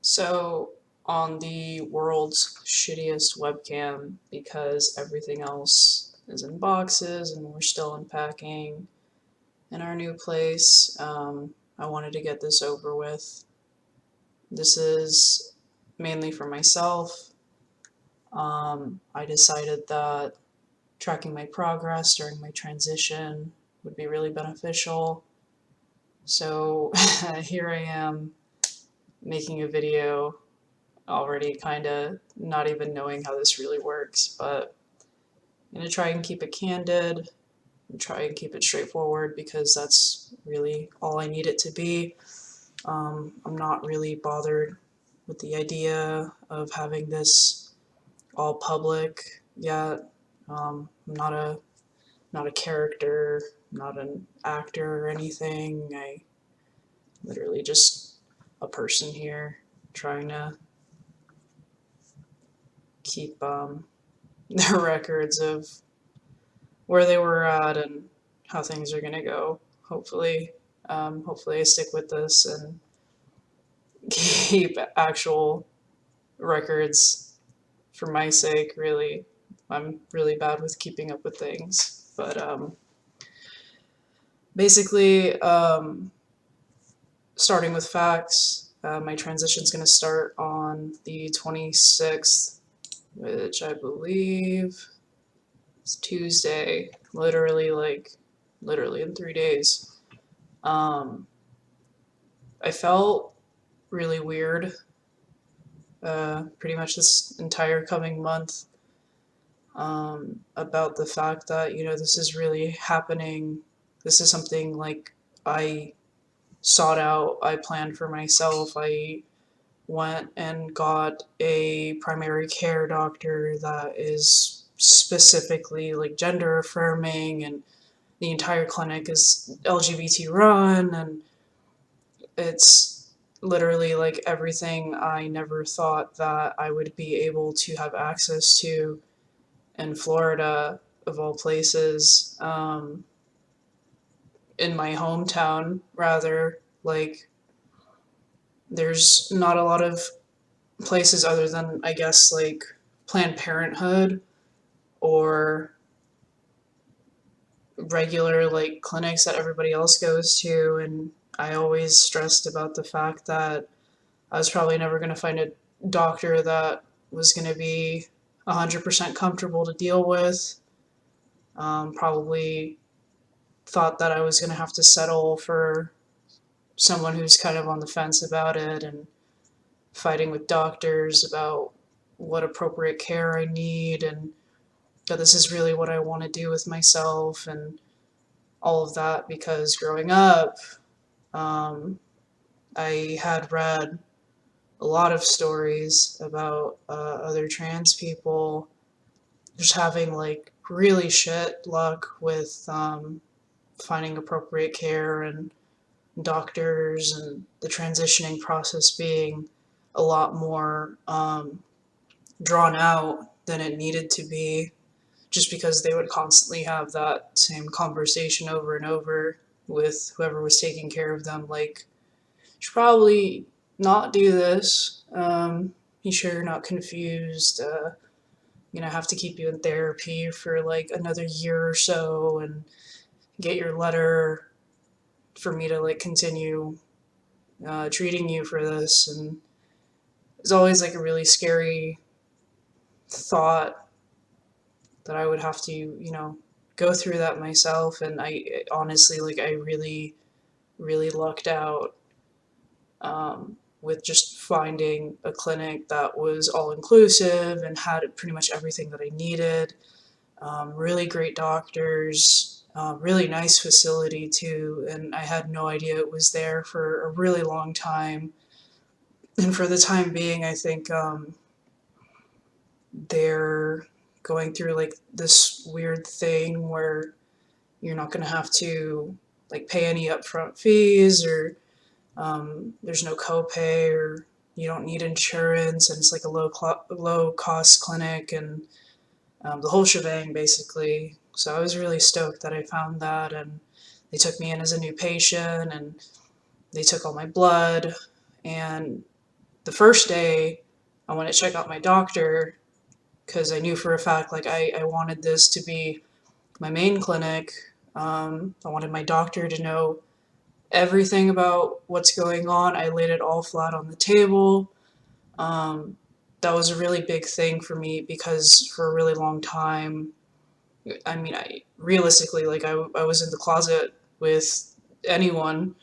So on the world's shittiest webcam, because everything else is in boxes and we're still unpacking in our new place, I wanted to get this over with. This is mainly for myself. I decided that tracking my progress during my transition would be really beneficial. So here I am making a video already kind of not even knowing how this really works, but I'm going to try and keep it candid and try and keep it straightforward because that's really all I need it to be. I'm not really bothered with the idea of having this all public yet. I'm not a character, not an actor or anything. I literally just a person here trying to keep their records of where they were at and how things are gonna go. Hopefully I stick with this and keep actual records for my sake. Really, I'm really bad with keeping up with things, but basically, starting with facts. My transition's gonna start on the 26th, which I believe is Tuesday. Literally in 3 days. Um, I felt really weird pretty much this entire coming month about the fact that, this is really happening. This is something like I sought out, I planned for myself. I went and got a primary care doctor that is specifically like gender affirming, and the entire clinic is LGBT run, and it's literally like everything I never thought that I would be able to have access to in Florida, of all places, in my hometown, rather. Like, there's not a lot of places other than, I guess, like Planned Parenthood or regular like clinics that everybody else goes to, and I always stressed about the fact that I was probably never going to find a doctor that was going to be 100% comfortable to deal with. Probably thought that I was going to have to settle for someone who's kind of on the fence about it and fighting with doctors about what appropriate care I need and that this is really what I want to do with myself and all of that, because growing up, I had read a lot of stories about other trans people just having like really shit luck with finding appropriate care and doctors, and the transitioning process being a lot more drawn out than it needed to be, just because they would constantly have that same conversation over and over with whoever was taking care of them, like, you should probably not do this. You sure you're not confused? Have to keep you in therapy for like another year or so and get your letter for me to like continue treating you for this. And it's always like a really scary thought that I would have to, go through that myself. And I honestly, like, I really, really lucked out with just finding a clinic that was all inclusive and had pretty much everything that I needed. Really great doctors, really nice facility too, and I had no idea it was there for a really long time. And for the time being, I think they're going through like this weird thing where you're not going to have to like pay any upfront fees, or there's no copay, or you don't need insurance, and it's like a low cost clinic, and the whole shebang basically. So I was really stoked that I found that, and they took me in as a new patient, and they took all my blood, and the first day, I went to check out my doctor because I knew for a fact, like, I wanted this to be my main clinic. I wanted my doctor to know everything about what's going on. I laid it all flat on the table. Um, that was a really big thing for me because for a really long time, I mean, I realistically, like, I was in the closet with anyone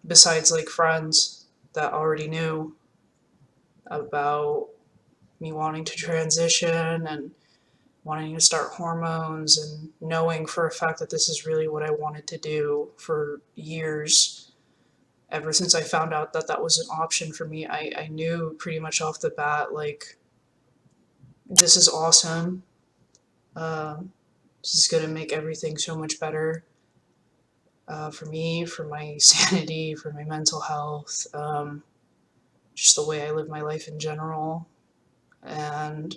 besides like friends that already knew about me wanting to transition and wanting to start hormones and knowing for a fact that this is really what I wanted to do for years. Ever since I found out that that was an option for me, I knew pretty much off the bat, like, this is awesome. Um, this is going to make everything so much better for me, for my sanity, for my mental health, just the way I live my life in general. And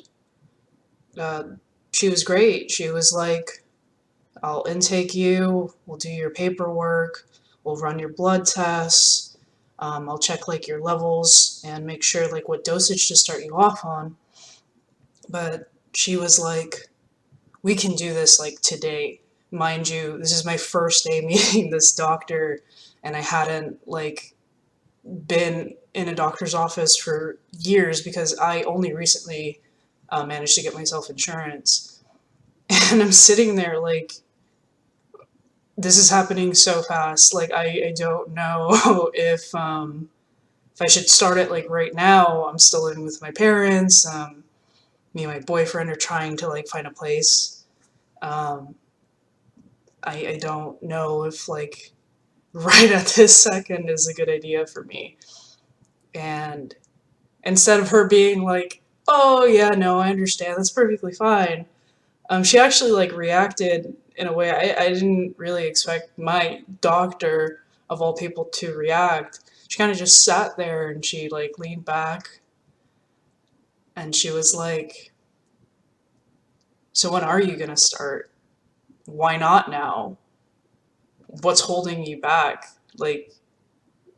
uh, she was great. She was like, I'll intake you, we'll do your paperwork, we'll run your blood tests, I'll check like your levels and make sure like what dosage to start you off on. But she was like, we can do this like today. Mind you, this is my first day meeting this doctor, and I hadn't like been in a doctor's office for years because I only recently managed to get myself insurance. And I'm sitting there like, this is happening so fast. Like, I don't know if I should start it like right now. I'm still living with my parents. Me and my boyfriend are trying to like find a place. Um, I don't know if like right at this second is a good idea for me. And instead of her being like, "Oh yeah, no, I understand. That's perfectly fine," she actually like reacted in a way I didn't really expect my doctor of all people to react. She kind of just sat there and she like leaned back and she was like, "So when are you gonna start? Why not now? What's holding you back? Like,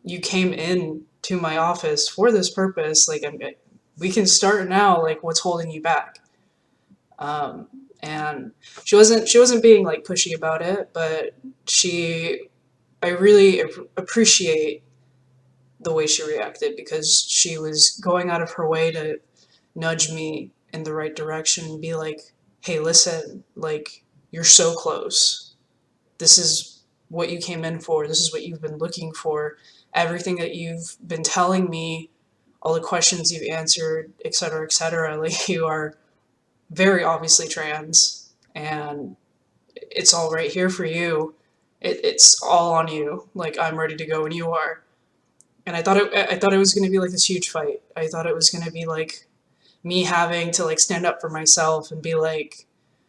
you came in to my office for this purpose. Like, we can start now. Like, what's holding you back?" Um, and she wasn't being like pushy about it, but she I really appreciate the way she reacted because she was going out of her way to nudge me in the right direction and be like, "Hey, listen, like, you're so close. This is what you came in for. This is what you've been looking for. Everything that you've been telling me, all the questions you've answered, etc., etc. Like, you are very obviously trans, and it's all right here for you. It's all on you. Like, I'm ready to go when you are." And I thought it was going to be like this huge fight. I thought it was going to be like me having to like stand up for myself and be like,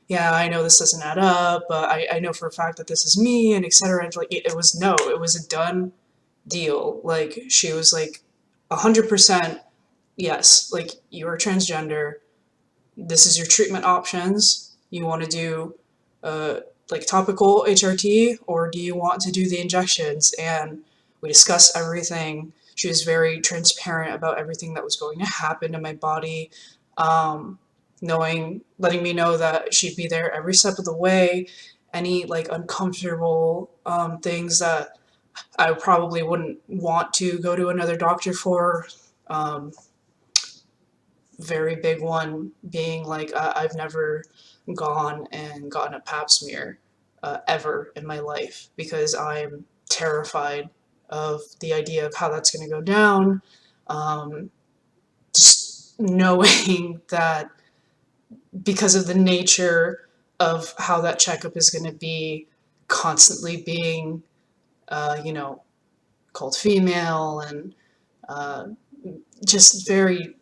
"Yeah, I know this doesn't add up, but I know for a fact that this is me," and etc. And like, it was no, it was a done deal. Like, she was like 100% yes, like, you are transgender. This is your treatment options. You want to do uh, like topical HRT, or do you want to do the injections? And we discussed everything. She was very transparent about everything that was going to happen to my body, letting me know that she'd be there every step of the way. Any like uncomfortable things that I probably wouldn't want to go to another doctor for. Um, Very big one being like, I've never gone and gotten a pap smear ever in my life because I'm terrified of the idea of how that's going to go down. Um, just knowing that because of the nature of how that checkup is going to be, constantly being, you know, called female and uh, just very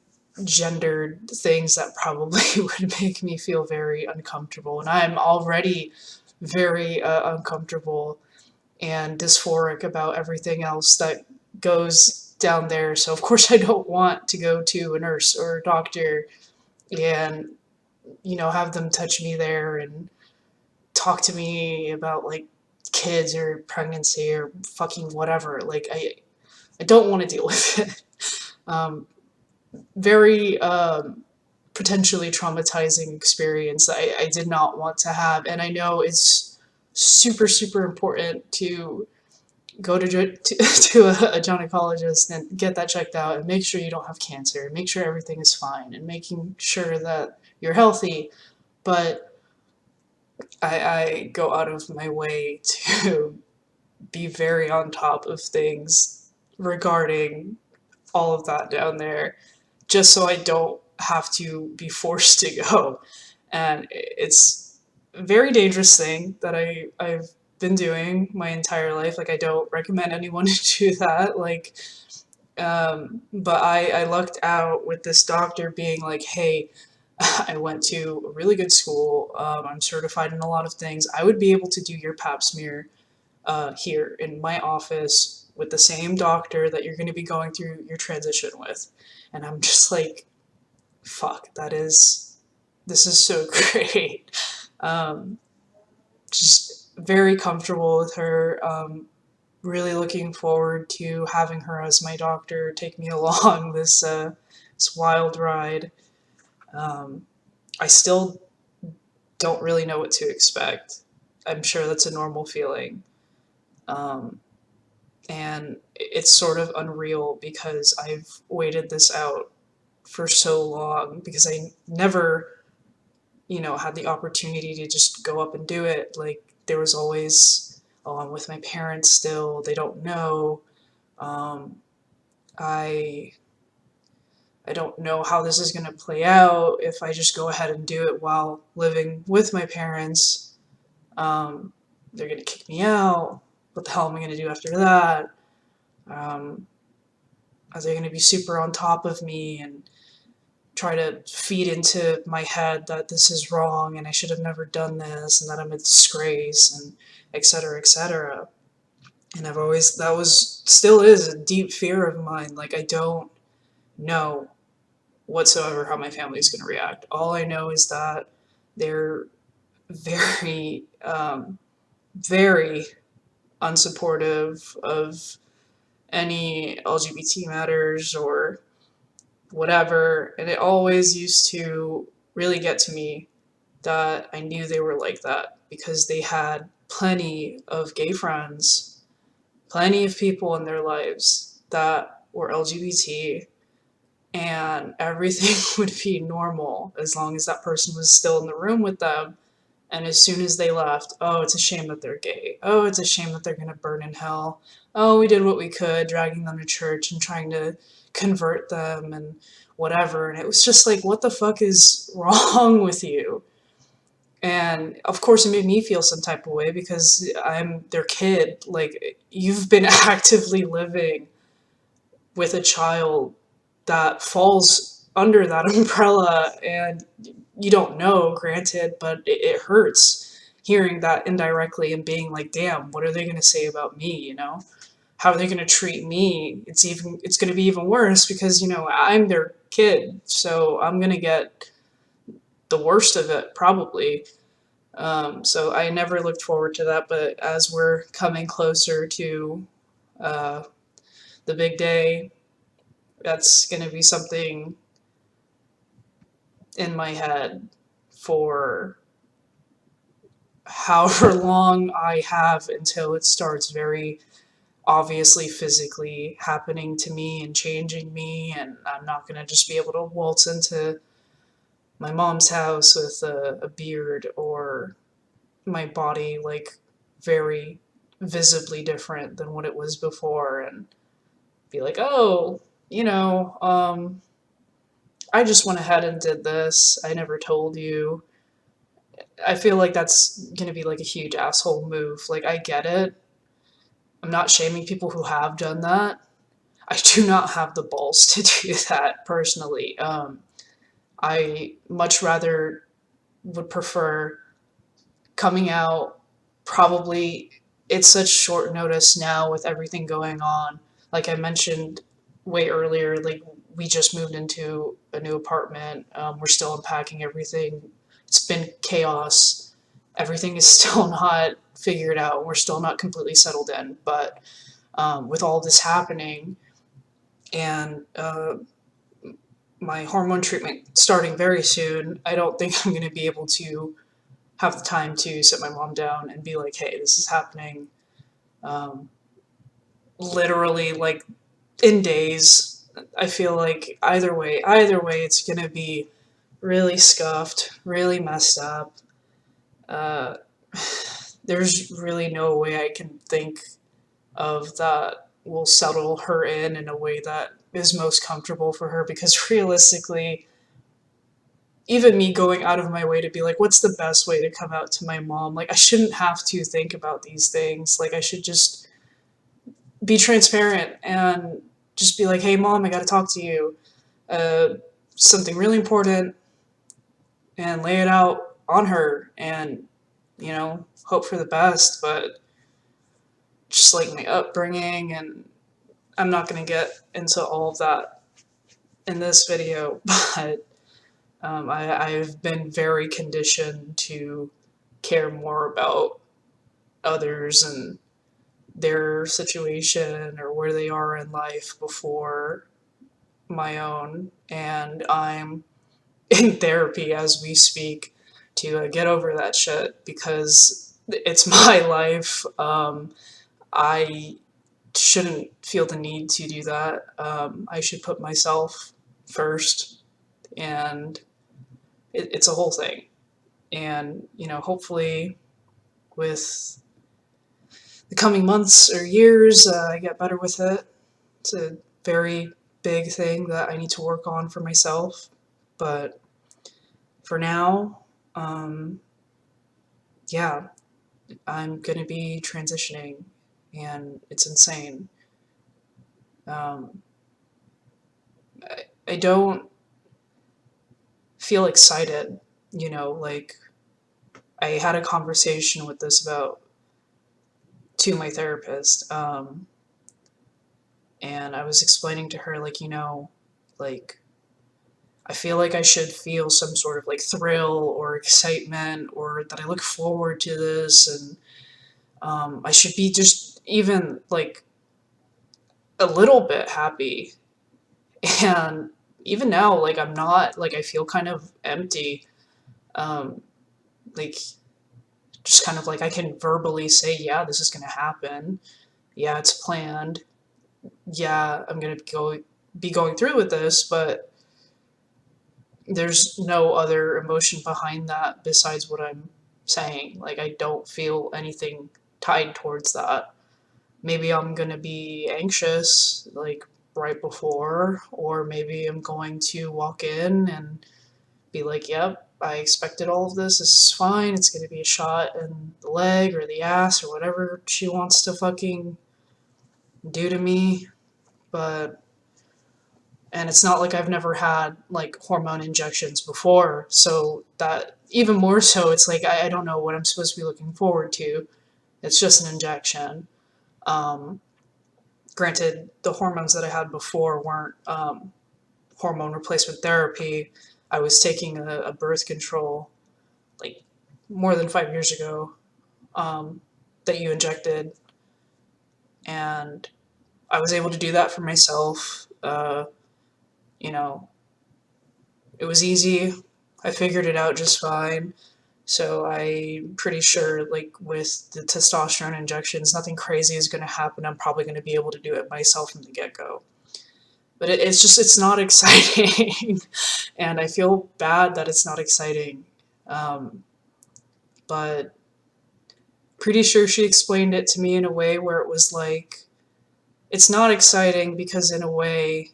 gendered things that probably would make me feel very uncomfortable. And I'm already very uncomfortable and dysphoric about everything else that goes down there. So, of course, I don't want to go to a nurse or a doctor and, have them touch me there and talk to me about like kids or pregnancy or fucking whatever. Like, I don't want to deal with it. Um, very potentially traumatizing experience that I did not want to have. And I know it's super, super important to go to a gynecologist and get that checked out and make sure you don't have cancer, make sure everything is fine, and making sure that you're healthy. But I go out of my way to be very on top of things regarding all of that down there, just so I don't have to be forced to go. And it's a very dangerous thing that I've been doing my entire life. Like, I don't recommend anyone to do that. Like, but I lucked out with this doctor being like, hey, I went to a really good school. I'm certified in a lot of things. I would be able to do your pap smear here in my office with the same doctor that you're going to be going through your transition with. And I'm just like, fuck, this is so great. Um, just very comfortable with her. Really looking forward to having her as my doctor take me along this wild ride. I still don't really know what to expect. I'm sure that's a normal feeling. Um, and it's sort of unreal because I've waited this out for so long because I never, had the opportunity to just go up and do it. Like, there was always, oh, I'm with my parents still, they don't know. Um, I I don't know how this is going to play out if I just go ahead and do it while living with my parents. Um, they're going to kick me out. What the hell am I going to do after that? Um, are they going to be super on top of me and try to feed into my head that this is wrong and I should have never done this and that I'm a disgrace and et cetera, et cetera. And that was, still is a deep fear of mine. Like, I don't know whatsoever how my family is going to react. All I know is that they're very, very unsupportive of any LGBT matters or whatever. And it always used to really get to me that I knew they were like that because they had plenty of gay friends, plenty of people in their lives that were LGBT, and everything would be normal as long as that person was still in the room with them. And as soon as they left, oh, it's a shame that they're gay. Oh, it's a shame that they're going to burn in hell. Oh, we did what we could, dragging them to church and trying to convert them and whatever. And it was just like, what the fuck is wrong with you? And of course, it made me feel some type of way because I'm their kid. Like, you've been actively living with a child that falls under that umbrella, and you don't know, granted, but it hurts hearing that indirectly and being like, damn, what are they going to say about me, how are they going to treat me? It's going to be even worse because I'm their kid, so I'm going to get the worst of it probably. So I never looked forward to that, but as we're coming closer to uh, the big day, that's going to be something in my head for however long I have until it starts very obviously physically happening to me and changing me, and I'm not going to just be able to waltz into my mom's house with a beard or my body like very visibly different than what it was before and be like, oh, I just went ahead and did this. I never told you. I feel like that's gonna be like a huge asshole move. Like, I get it. I'm not shaming people who have done that. I do not have the balls to do that personally. I much rather would prefer coming out. Probably, it's such short notice now with everything going on. Like I mentioned way earlier, like, we just moved into a new apartment. We're still unpacking everything. It's been chaos. Everything is still not figured out. We're still not completely settled in. But with all this happening, and my hormone treatment starting very soon. I don't think I'm going to be able to have the time to sit my mom down and be like, hey, this is happening. Um, Literally, like, in days. I feel like either way, it's going to be really scuffed, really messed up. Uh, there's really no way I can think of that will settle her in a way that is most comfortable for her, because realistically, even me going out of my way to be like, what's the best way to come out to my mom? Like, I shouldn't have to think about these things. Like, I should just be transparent and just be like, hey, mom, I gotta talk to you. Uh, Something really important, and lay it out on her and, hope for the best. But just like my upbringing, and I'm not gonna get into all of that in this video, but I've been very conditioned to care more about others and their situation or where they are in life before my own. And I'm in therapy as we speak to get over that shit, because it's my life. I shouldn't feel the need to do that. I should put myself first, and it's a whole thing. And, hopefully with the coming months or years, I get better with it. It's a very big thing that I need to work on for myself. But for now, yeah, I'm going to be transitioning, and it's insane. Um, I don't feel excited, like, I had a conversation with this about to my therapist, and I was explaining to her, like, like, I feel like I should feel some sort of like thrill or excitement, or that I look forward to this, and I should be just even like a little bit happy. And even now, like, I'm not, like, I feel kind of empty. Um, like, just kind of like I can verbally say, yeah, this is gonna happen. Yeah, it's planned. Yeah, I'm gonna be going through with this, but there's no other emotion behind that besides what I'm saying. Like, I don't feel anything tied towards that. Maybe I'm gonna be anxious, like, right before, or maybe I'm going to walk in and be like, yep, I expected all of this. This is fine. It's gonna be a shot in the leg or the ass or whatever she wants to fucking do to me. But and it's not like I've never had like hormone injections before, so that even more so, it's like I don't know what I'm supposed to be looking forward to. It's just an injection. Um, Granted, the hormones that I had before weren't hormone replacement therapy. I was taking a birth control like more than 5 years ago, that you injected, and I was able to do that for myself. You know, it was easy. I figured it out just fine. So I'm pretty sure, like, with the testosterone injections, nothing crazy is going to happen. I'm probably going to be able to do it myself from the get-go. But it's just, it's not exciting. And I feel bad that it's not exciting. But pretty sure she explained it to me in a way where it was like, it's not exciting because, in a way,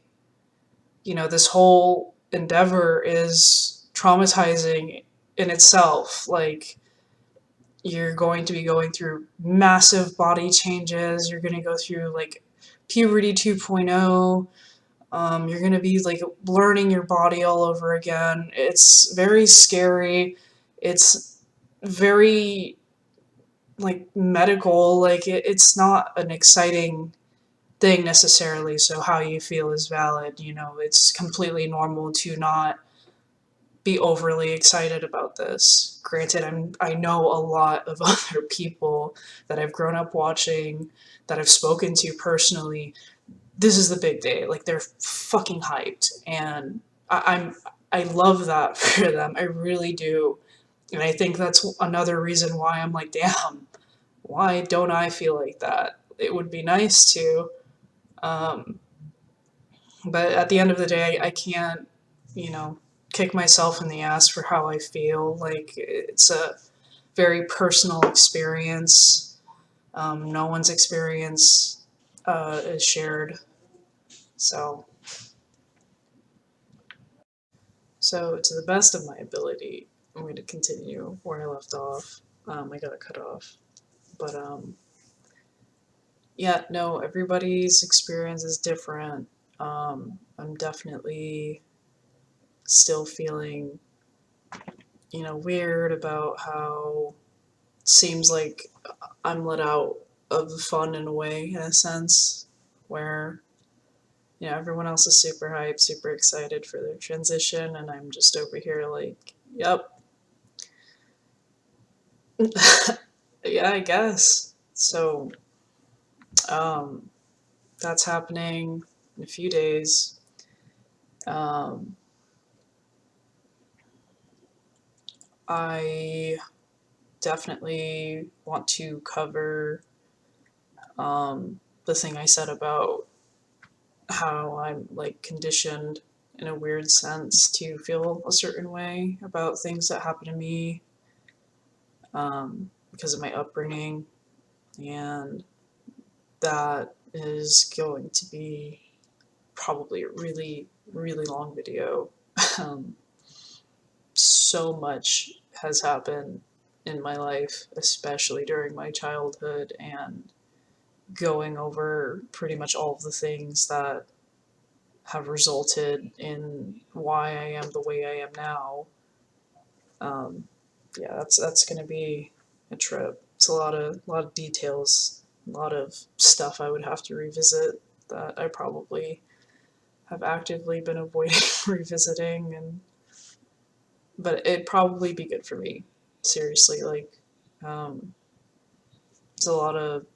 this whole endeavor is traumatizing in itself. Like, you're going to be going through massive body changes. You're going to go through like puberty 2.0. You're going to be like learning your body all over again. It's very scary. It's very like medical. Like, it's not an exciting thing necessarily. So how you feel is valid. It's completely normal to not be overly excited about this. Granted, I know a lot of other people that I've grown up watching, that I've spoken to personally, this is the big day. Like they're fucking hyped, and I love that for them. I really do, and I think that's another reason why I'm like, damn, why don't I feel like that? It would be nice to, um, but at the end of the day, I can't, you know, kick myself in the ass for how I feel. Like it's a very personal experience. No one's experience is shared. So, so to the best of my ability, I'm going to continue where I left off. I got it cut off, but yeah, no, everybody's experience is different. I'm definitely still feeling, weird about how it seems like I'm let out of the fun in a way, in a sense, where everyone else is super hyped, super excited for their transition, and I'm just over here like, yep, yeah, I guess. So, um, that's happening in a few days. Um, I definitely want to cover the thing I said about how I'm like conditioned in a weird sense to feel a certain way about things that happen to me because of my upbringing, and that is going to be probably a really, really long video. Um, so much has happened in my life, especially during my childhood, and going over pretty much all of the things that have resulted in why I am the way I am now. Um, yeah, that's gonna be a trip. It's a lot of details, a lot of stuff I would have to revisit that I probably have actively been avoiding revisiting, and but it'd probably be good for me. Seriously, like um, it's a lot of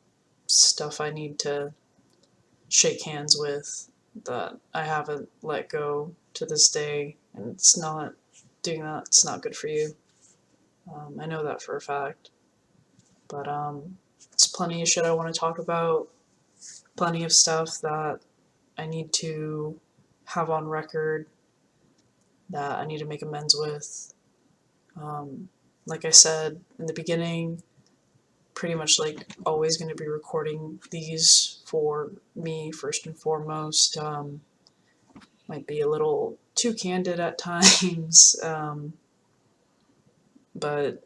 stuff I need to shake hands with that I haven't let go to this day, and it's not doing that. It's not good for you. I know that for a fact. But it's plenty of shit I want to talk about. Plenty of stuff that I need to have on record that I need to make amends with. Um, like I said in the beginning, pretty much like always going to be recording these for me first and foremost. Might be a little too candid at times, but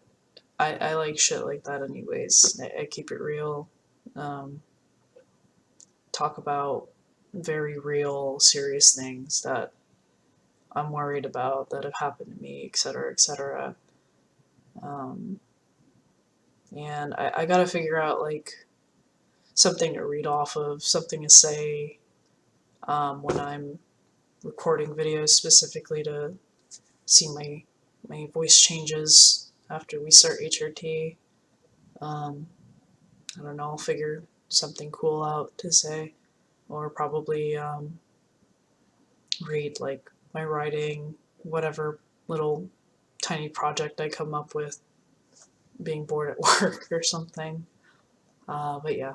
I like shit like that anyways. I keep it real. Um, talk about very real, serious things that I'm worried about that have happened to me, etc., etc. Um, and I gotta figure out like something to read off of, something to say when I'm recording videos specifically to see my voice changes after we start HRT. Um, I don't know, I'll figure something cool out to say, or probably read like my writing, whatever little tiny project I come up with being bored at work or something. But yeah,